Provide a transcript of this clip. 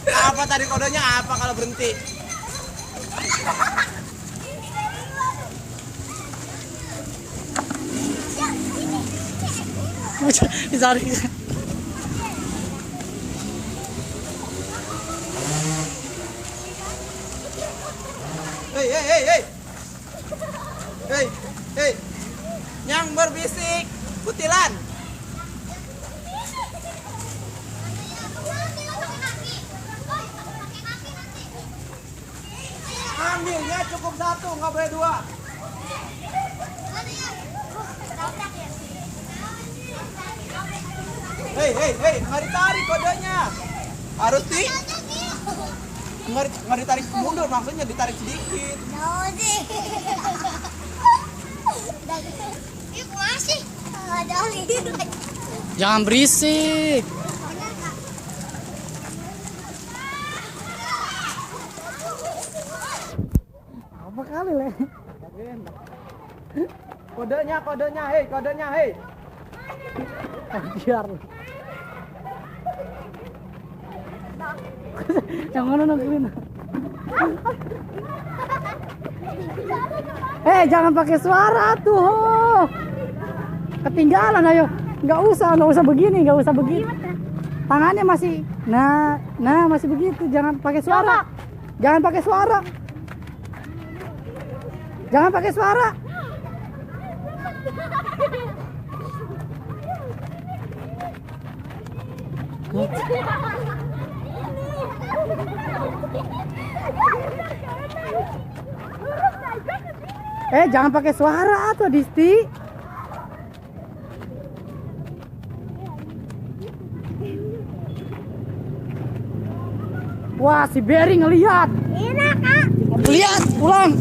Apa tadi kodenya apa kalau berhenti? Dicari. Hei, hei, hei, hei. Hei, hei. Yang berbisik kutilan. Ambilnya cukup satu, nggak boleh dua. Hei, hei, hei, nggak ditarik kodenya. Harus nggak ditarik mundur, maksudnya ditarik sedikit. Jangan berisik. Apa kali le? Kodenya, hei, kodenya, hei. Biar. Yang mana nongkrin? Jangan pakai suara tuh. Ketinggalan, ayo. Nggak usah begini, nggak usah begini. Tangannya masih, nah masih begitu. Jangan pakai suara. Jangan pakai suara. Jangan pakai suara. Jangan pakai suara atau Disti. Wah, si Berry ngelihat. Enak, Kak. Lihat, pulang.